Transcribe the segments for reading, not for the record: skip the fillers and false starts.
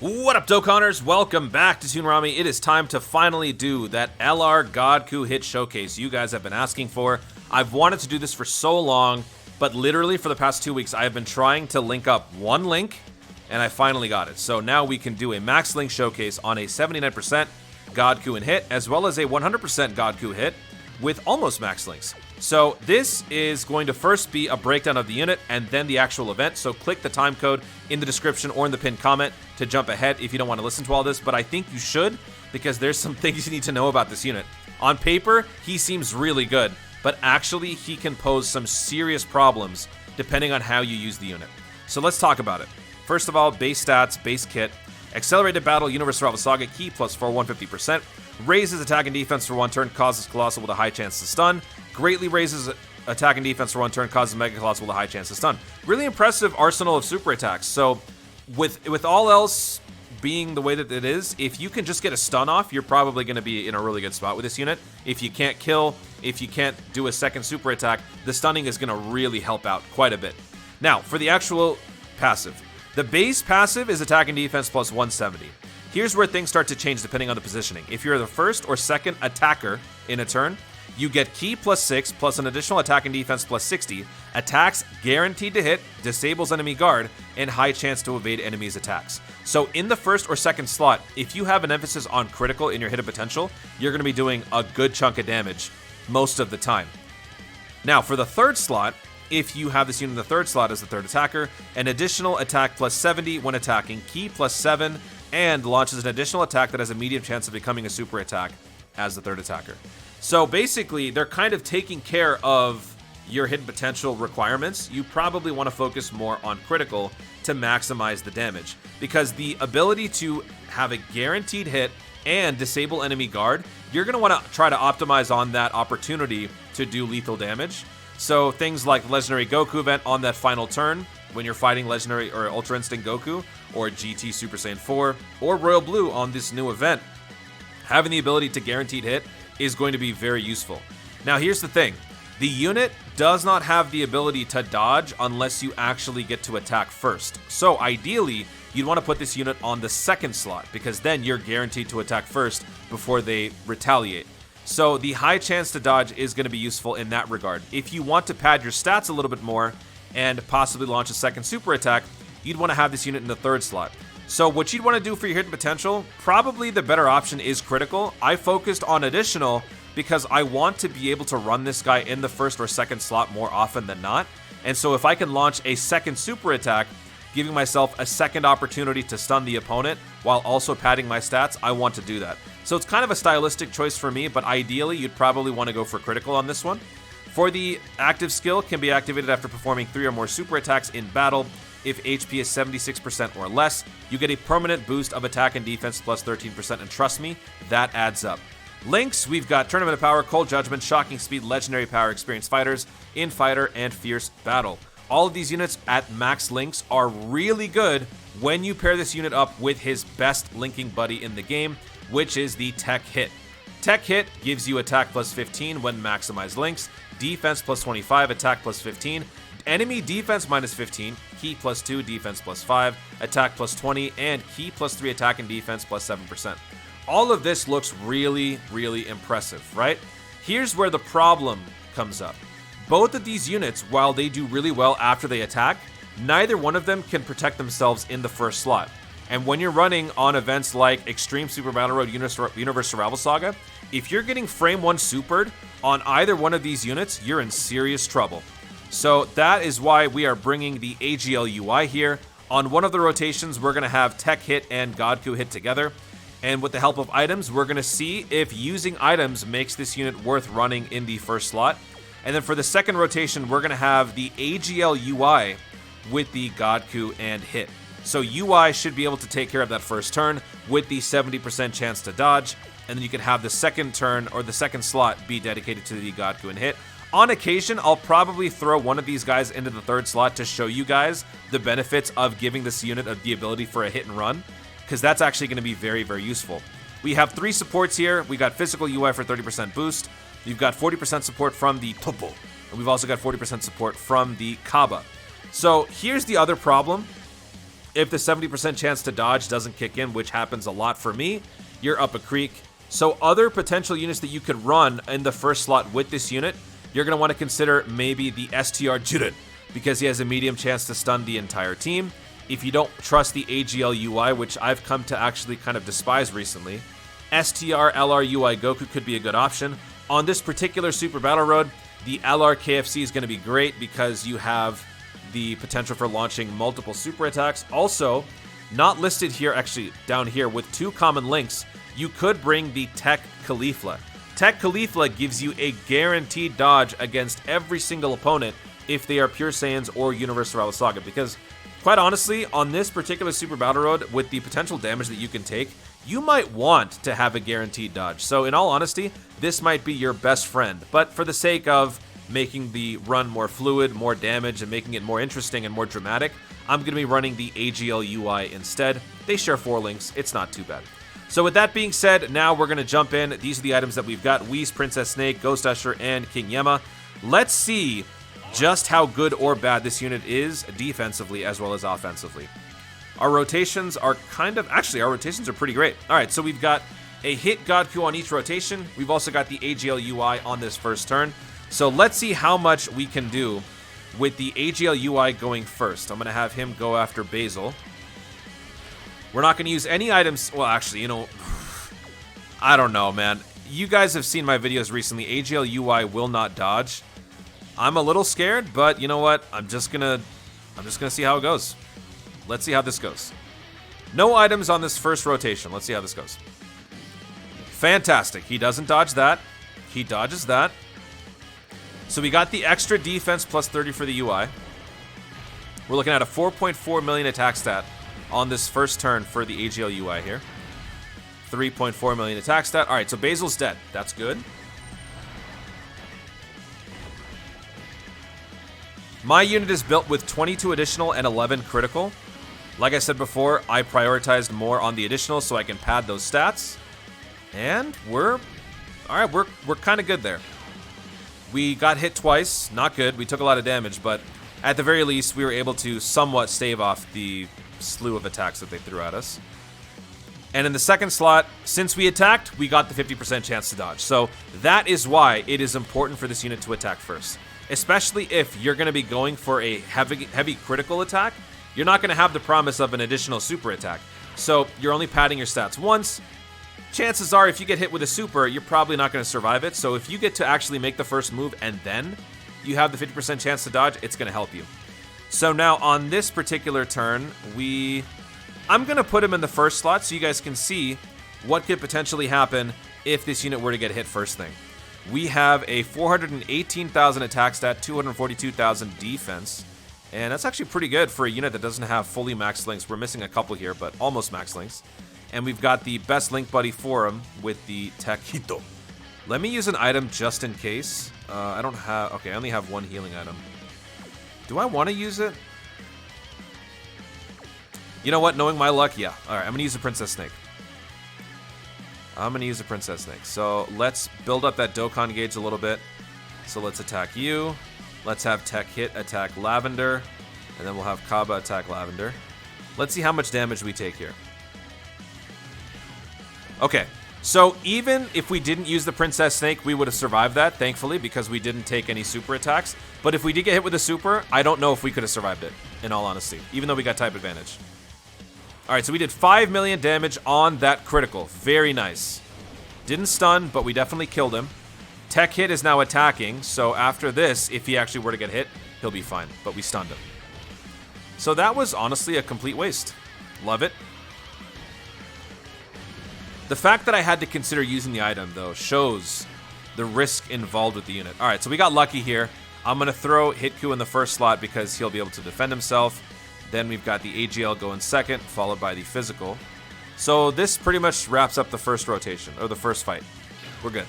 What up, Dokkaners? Welcome back to Toonrami. It is time to finally do that LR Godku hit showcase you guys have been asking for. I've wanted to do this for so long, but literally for the past 2 weeks, I have been trying to link up one link, and I finally got it. So now we can do a max link showcase on a 79% Godku and hit, as well as a 100% Godku hit with almost max links. So this is going to first be a breakdown of the unit and then the actual event. So click the time code in the description or in the pinned comment to jump ahead if you don't want to listen to all this. But I think you should, because there's some things you need to know about this unit. On paper, he seems really good, but actually he can pose some serious problems depending on how you use the unit. So let's talk about it. First of all, base stats, base kit. Accelerated Battle, Universe Survival Saga, key plus 4, 150%. Raises attack and defense for 1 turn, causes Colossal with a high chance to stun. Greatly raises attack and defense for 1 turn, causes Mega Colossal with a high chance to stun. Really impressive arsenal of super attacks. So with all else being the way that it is, if you can just get a stun off, you're probably going to be in a really good spot with this unit. If you can't kill, if you can't do a second super attack, the stunning is going to really help out quite a bit. Now, for the actual passive. The base passive is attack and defense plus 170. Here's where things start to change depending on the positioning. If you're the first or second attacker in a turn, you get key plus 6 plus an additional attack and defense plus 60, attacks guaranteed to hit, disables enemy guard, and high chance to evade enemies' attacks. So in the first or second slot, if you have an emphasis on critical in your hit potential, you're going to be doing a good chunk of damage most of the time. Now for the third slot, if you have this unit in the third slot as the third attacker, an additional attack plus 70 when attacking, key plus 7, and launches an additional attack that has a medium chance of becoming a super attack as the third attacker. So basically, they're kind of taking care of your hit potential requirements. You probably want to focus more on critical to maximize the damage, because the ability to have a guaranteed hit and disable enemy guard, you're going to want to try to optimize on that opportunity to do lethal damage. So things like Legendary Goku event on that final turn, when you're fighting Legendary or Ultra Instinct Goku, or GT Super Saiyan 4, or Royal Blue on this new event, having the ability to guaranteed hit is going to be very useful. Now here's the thing, the unit does not have the ability to dodge unless you actually get to attack first. So ideally, you'd want to put this unit on the second slot, because then you're guaranteed to attack first before they retaliate. So the high chance to dodge is going to be useful in that regard. If you want to pad your stats a little bit more and possibly launch a second super attack, you'd want to have this unit in the third slot. So what you'd want to do for your hit potential, probably the better option is critical. I focused on additional because I want to be able to run this guy in the first or second slot more often than not. And so if I can launch a second super attack, giving myself a second opportunity to stun the opponent while also padding my stats, I want to do that. So it's kind of a stylistic choice for me, but ideally you'd probably want to go for critical on this one. For the active skill, can be activated after performing 3 or more super attacks in battle. If HP is 76% or less, you get a permanent boost of attack and defense plus 13%, and trust me, that adds up. Links, we've got Tournament of Power, Cold Judgment, Shocking Speed, Legendary Power, Experienced Fighters, In Fighter, and Fierce Battle. All of these units at max links are really good when you pair this unit up with his best linking buddy in the game, which is the Tech Hit. Tech Hit gives you attack plus 15 when maximized links, defense plus 25, attack plus 15, enemy defense minus 15, key plus 2, defense plus 5, attack plus 20, and key plus 3 attack and defense plus 7%. All of this looks really, really impressive, right? Here's where the problem comes up. Both of these units, while they do really well after they attack, neither one of them can protect themselves in the first slot. And when you're running on events like Extreme Super Battle Road Universe Survival Saga, if you're getting frame 1 supered on either one of these units, you're in serious trouble. So that is why we are bringing the AGL UI here. On one of the rotations, we're going to have Tech Hit and Godku hit together. And with the help of items, we're going to see if using items makes this unit worth running in the first slot. And then for the second rotation, we're going to have the AGL UI with the Godku and hit. So UI should be able to take care of that first turn with the 70% chance to dodge. And then you can have the second turn or the second slot be dedicated to the Godku and hit. On occasion, I'll probably throw one of these guys into the third slot to show you guys the benefits of giving this unit the ability for a hit and run, because that's actually going to be very, very useful. We have 3 supports here. We got physical UI for 30% boost. We've got 40% support from the Topo. And we've also got 40% support from the Kaba. So here's the other problem. If the 70% chance to dodge doesn't kick in, which happens a lot for me, you're up a creek. So other potential units that you could run in the first slot with this unit, you're going to want to consider maybe the STR Jiren, because he has a medium chance to stun the entire team. If you don't trust the AGL UI, which I've come to actually kind of despise recently, STR LR UI Goku could be a good option. On this particular Super Battle Road, the LR KFC is going to be great because you have the potential for launching multiple super attacks. Also, not listed here, actually down here, with 2 common links, you could bring the Tech Caulifla. Tech Caulifla gives you a guaranteed dodge against every single opponent if they are Pure Saiyans or Universal Saga, because quite honestly, on this particular Super Battle Road, with the potential damage that you can take, you might want to have a guaranteed dodge. So in all honesty, this might be your best friend. But for the sake of making the run more fluid, more damage, and making it more interesting and more dramatic, I'm going to be running the AGL UI instead. They share 4 links. It's not too bad. So with that being said, now we're going to jump in. These are the items that we've got: Whis, Princess Snake, Ghost Usher, and King Yemma. Let's see just how good or bad this unit is defensively as well as offensively. Our rotations are our rotations are pretty great. All right, so we've got a hit Godku on each rotation. We've also got the AGL UI on this first turn. So let's see how much we can do with the AGL UI going first. I'm going to have him go after Basil. We're not going to use any items. Well, actually, I don't know, man. You guys have seen my videos recently. AGL UI will not dodge. I'm a little scared, but you know what? I'm just gonna see how it goes. Let's see how this goes. No items on this first rotation. Let's see how this goes. Fantastic. He doesn't dodge that. He dodges that. So we got the extra defense plus 30 for the UI. We're looking at a 4.4 million attack stat on this first turn for the AGL UI here. 3.4 million attack stat. All right, so Basil's dead. That's good. My unit is built with 22 additional and 11 critical. Like I said before, I prioritized more on the additional so I can pad those stats. And we're kind of good there. We got hit twice, not good. We took a lot of damage, but at the very least, we were able to somewhat stave off the slew of attacks that they threw at us. And in the second slot, since we attacked, we got the 50% chance to dodge. So that is why it is important for this unit to attack first. Especially if you're going to be going for a heavy critical attack, you're not going to have the promise of an additional super attack. So you're only padding your stats once. Chances are, if you get hit with a super, you're probably not going to survive it. So if you get to actually make the first move and then you have the 50% chance to dodge, it's going to help you. So now on this particular turn, I'm going to put him in the first slot so you guys can see what could potentially happen if this unit were to get hit first thing. We have a 418,000 attack stat, 242,000 defense, and that's actually pretty good for a unit that doesn't have fully max links. We're missing a couple here, but almost max links. And we've got the best link buddy for him with the Tech Hito. Let me use an item just in case. I only have one healing item. Do I want to use it? You know what? Knowing my luck, yeah. All right, I'm going to use the Princess Snake. So let's build up that Dokkan gauge a little bit. So let's attack you. Let's have Tech Hit attack Lavender. And then we'll have Kaba attack Lavender. Let's see how much damage we take here. Okay, so even if we didn't use the Princess Snake, we would have survived that, thankfully, because we didn't take any super attacks. But if we did get hit with a super, I don't know if we could have survived it, in all honesty, even though we got type advantage. All right, so we did 5 million damage on that critical. Very nice. Didn't stun, but we definitely killed him. Tech Hit is now attacking, so after this, if he actually were to get hit, he'll be fine, but we stunned him. So that was honestly a complete waste. Love it. The fact that I had to consider using the item, though, shows the risk involved with the unit. All right, so we got lucky here. I'm going to throw Hitku in the first slot because he'll be able to defend himself. Then we've got the AGL going second, followed by the physical. So this pretty much wraps up the first rotation, or the first fight. We're good.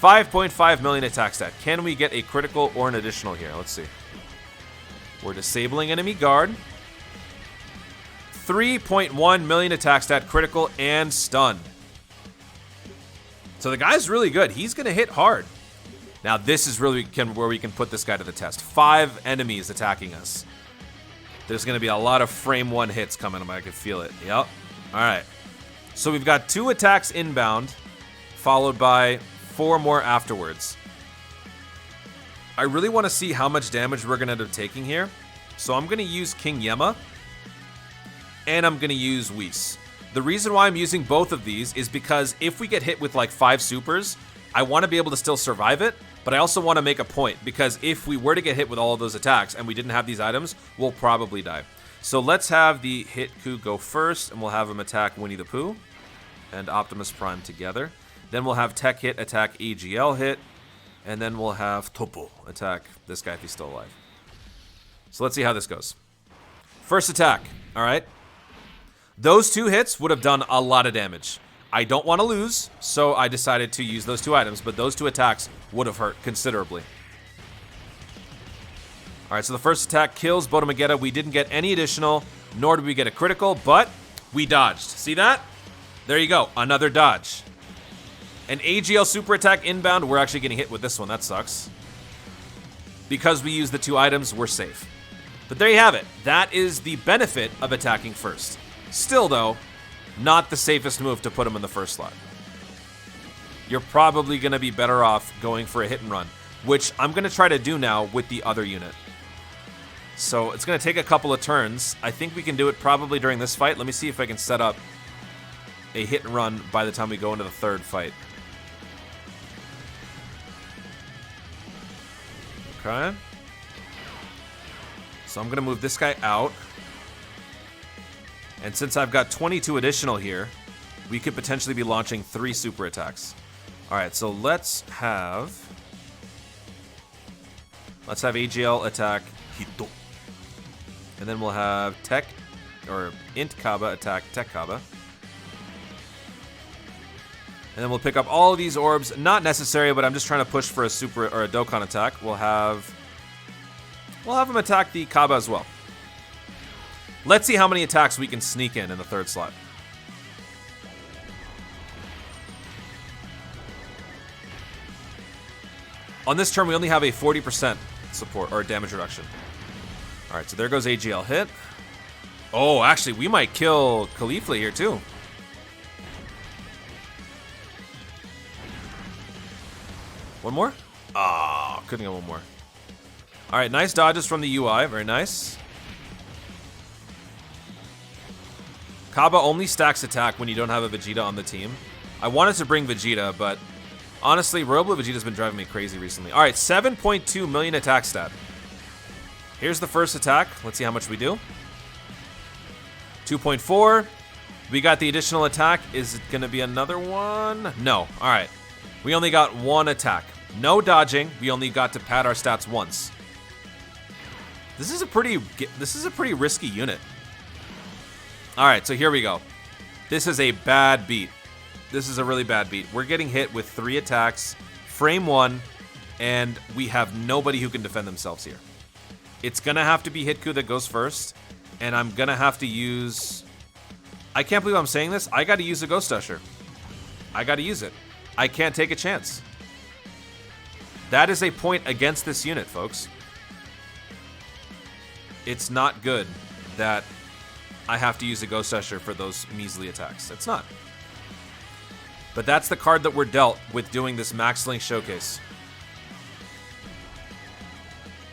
5.5 million attack stat. Can we get a critical or an additional here? Let's see. We're disabling enemy guard. 3.1 million attack stat, critical, and stun. So the guy's really good. He's going to hit hard. Now this is really where we can put this guy to the test. 5 enemies attacking us. There's going to be a lot of frame 1 hits coming. I can feel it. Yep. All right. So we've got 2 attacks inbound, followed by 4 more afterwards. I really want to see how much damage we're going to end up taking here. So I'm going to use King Yema, and I'm going to use Whis. The reason why I'm using both of these is because if we get hit with like 5 supers, I want to be able to still survive it, but I also want to make a point, because if we were to get hit with all of those attacks and we didn't have these items, we'll probably die. So let's have the Hitku go first, and we'll have him attack Winnie the Pooh and Optimus Prime together. Then we'll have Tech Hit attack AGL Hit, and then we'll have Topo attack this guy if he's still alive. So let's see how this goes. First attack, all right? Those 2 hits would have done a lot of damage. I don't want to lose, so I decided to use those 2 items, but those 2 attacks would have hurt considerably. All right, so the first attack kills Botomagetta. We didn't get any additional, nor did we get a critical, but we dodged. See that? There you go, another dodge. An AGL super attack inbound. We're actually getting hit with this one. That sucks. Because we use the 2 items, we're safe. But there you have it. That is the benefit of attacking first. Still, though, not the safest move to put him in the first slot. You're probably going to be better off going for a hit and run, which I'm going to try to do now with the other unit. So it's going to take a couple of turns. I think we can do it probably during this fight. Let me see if I can set up a hit and run by the time we go into the 3rd fight. Okay. So I'm going to move this guy out. And since I've got 22 additional here, we could potentially be launching 3 super attacks. All right, so let's have AGL attack Hito. And then we'll have Tech, or Int Kaba attack Tech Kaba. And then we'll pick up all of these orbs. Not necessary, but I'm just trying to push for a super or a Dokkan attack. We'll have him attack the Kaba as well. Let's see how many attacks we can sneak in the 3rd slot. On this turn, we only have a 40% support or damage reduction. All right, so there goes AGL hit. Oh, actually, we might kill Caulifla here too. One more? Ah, couldn't get one more. All right, nice dodges from the UI. Very nice. Kaba only stacks attack when you don't have a Vegeta on the team. I wanted to bring Vegeta, but honestly, Royal Blue Vegeta's been driving me crazy recently. All right, 7.2 million attack stat. Here's the first attack. Let's see how much we do. 2.4. We got the additional attack. Is it going to be another one? No. All right. We only got 1 attack. No dodging. We only got to pad our stats once. This is a pretty risky unit. All right, so here we go. This is a bad beat. This is a really bad beat. We're getting hit with 3 attacks, frame 1, and we have nobody who can defend themselves here. It's going to have to be Hitku that goes first, and I'm going to have to use... I can't believe I'm saying this. I got to use a Ghost Usher. I got to use it. I can't take a chance. That is a point against this unit, folks. It's not good that I have to use a Ghost Usher for those measly attacks. It's not. But that's the card that we're dealt with doing this Max Link Showcase.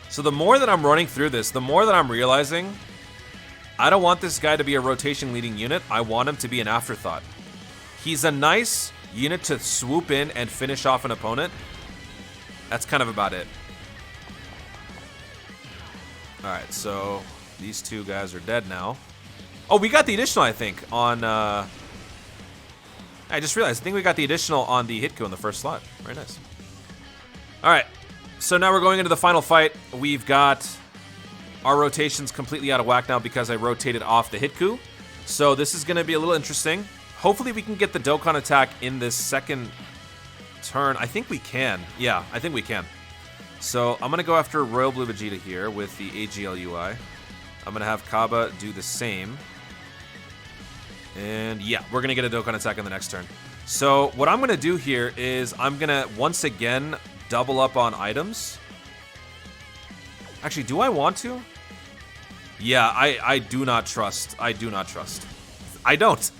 So the more that I'm running through this, the more that I'm realizing I don't want this guy to be a rotation leading unit. I want him to be an afterthought. He's a nice unit to swoop in and finish off an opponent. That's kind of about it. Alright, so these 2 guys are dead now. Oh, we got the additional, I think, on... I just realized, I think we got the additional on the Hitku in the first slot. Very nice. Alright, so now we're going into the final fight. We've got our rotations completely out of whack now because I rotated off the Hitku. So this is going to be a little interesting. Hopefully we can get the Dokkan attack in this second turn. I think we can. Yeah, I think we can. So I'm going to go after Royal Blue Vegeta here with the AGL UI. I'm going to have Kaba do the same. And yeah, we're going to get a Dokkan attack in the next turn. So what I'm going to do here is I'm going to once again double up on items. Actually, do I want to? Yeah, I do not trust. I do not trust. I don't.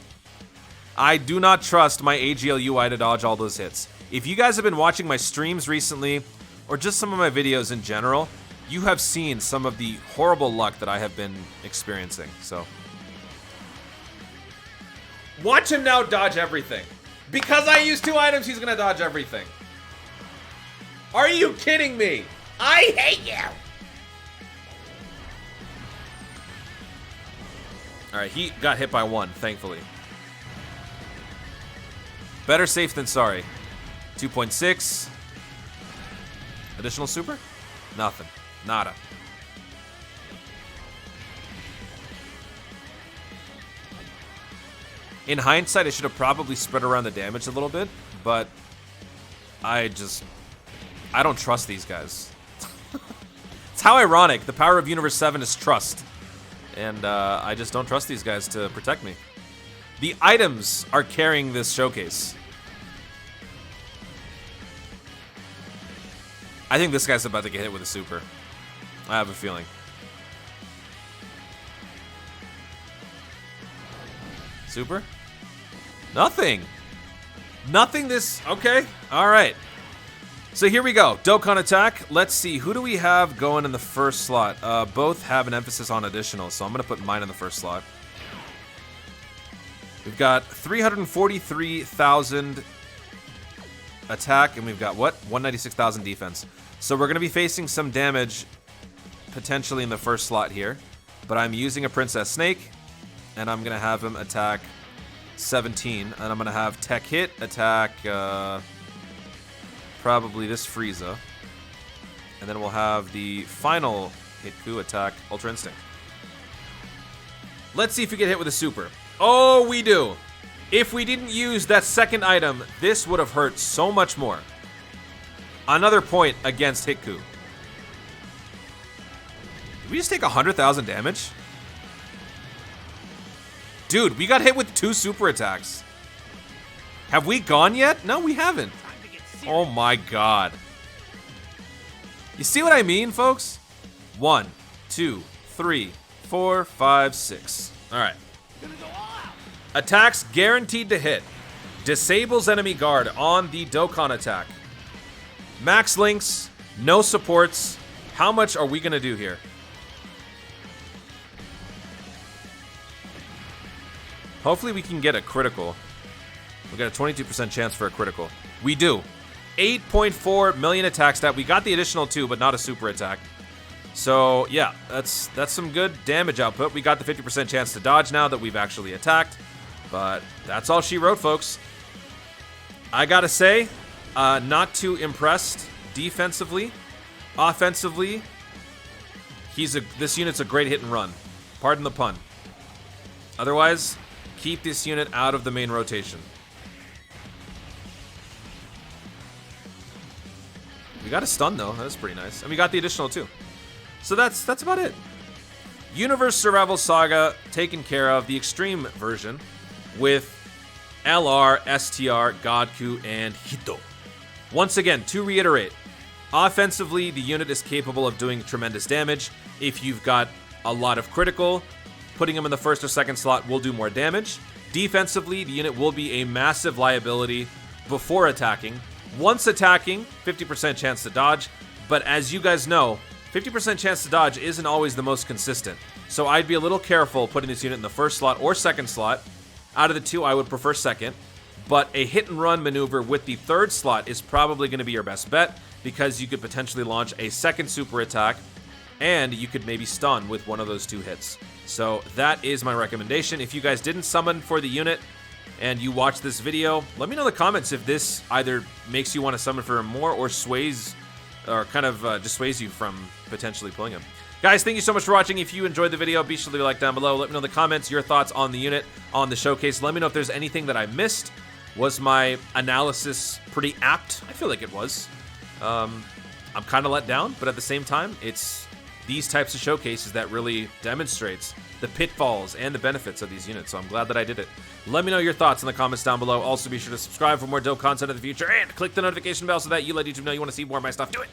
I do not trust my AGL UI to dodge all those hits. If you guys have been watching my streams recently, or just some of my videos in general, you have seen some of the horrible luck that I have been experiencing, so. Watch him now dodge everything. Because I use 2 items, he's gonna dodge everything. Are you kidding me? I hate you! Alright, he got hit by 1, thankfully. Better safe than sorry. 2.6. Additional super? Nothing. Nada. In hindsight, I should have probably spread around the damage a little bit, but I don't trust these guys. It's how ironic. The power of Universe 7 is trust. And I just don't trust these guys to protect me. The items are carrying this showcase. I think this guy's about to get hit with a super. I have a feeling. Super? Nothing. Nothing this... Okay. All right. So here we go. Dokkan attack. Let's see. Who do we have going in the first slot? Both have an emphasis on additional, so I'm going to put mine in the first slot. We've got 343,000 attack, and we've got, what? 196,000 defense. So we're going to be facing some damage potentially in the first slot here. But I'm using a Princess Snake, and I'm going to have him attack 17. And I'm going to have Tech Hit attack probably this Frieza. And then we'll have the final Hitku attack Ultra Instinct. Let's see if we get hit with a super. Oh, we do. If we didn't use that second item, this would have hurt so much more. Another point against Hitku. Did we just take 100,000 damage? Dude, we got hit with 2 super attacks. Have we gone yet? No, we haven't. Oh my god. You see what I mean, folks? 1, 2, 3, 4, 5, 6. Alright. Attacks guaranteed to hit. Disables enemy guard on the Dokkan attack. Max links, no supports. How much are we going to do here? Hopefully we can get a critical. We got a 22% chance for a critical. We do. 8.4 million attack stat. We got the additional 2, but not a super attack. So, yeah, that's some good damage output. We got the 50% chance to dodge now that we've actually attacked. But that's all she wrote, folks. I gotta say, not too impressed defensively. Offensively, this unit's a great hit and run. Pardon the pun. Otherwise, keep this unit out of the main rotation. We got a stun, though. That's pretty nice. And we got the additional, too. So that's about it. Universe Survival Saga taken care of. The extreme version with LR, STR, Godku, and Hito. Once again, to reiterate, offensively, the unit is capable of doing tremendous damage. If you've got a lot of critical, putting him in the first or second slot will do more damage. Defensively, the unit will be a massive liability before attacking. Once attacking, 50% chance to dodge. But as you guys know, 50% chance to dodge isn't always the most consistent. So I'd be a little careful putting this unit in the first slot or second slot. Out of the 2, I would prefer second. But a hit and run maneuver with the third slot is probably going to be your best bet, because you could potentially launch a second super attack and you could maybe stun with one of those 2 hits. So that is my recommendation. If you guys didn't summon for the unit and you watch this video, let me know in the comments if this either makes you want to summon for him more or sways or kind of dissuades you from potentially pulling him. Guys, thank you so much for watching. If you enjoyed the video, be sure to leave a like down below. Let me know in the comments your thoughts on the unit, on the showcase. Let me know if there's anything that I missed. Was my analysis pretty apt? I feel like it was. I'm kind of let down, but at the same time, it's these types of showcases that really demonstrates the pitfalls and the benefits of these units, so I'm glad that I did it. Let me know your thoughts in the comments down below. Also, be sure to subscribe for more dope content in the future, and click the notification bell so that you let YouTube know you want to see more of my stuff. Do it!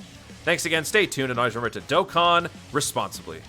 Thanks again, stay tuned, and always remember to Dokkan responsibly.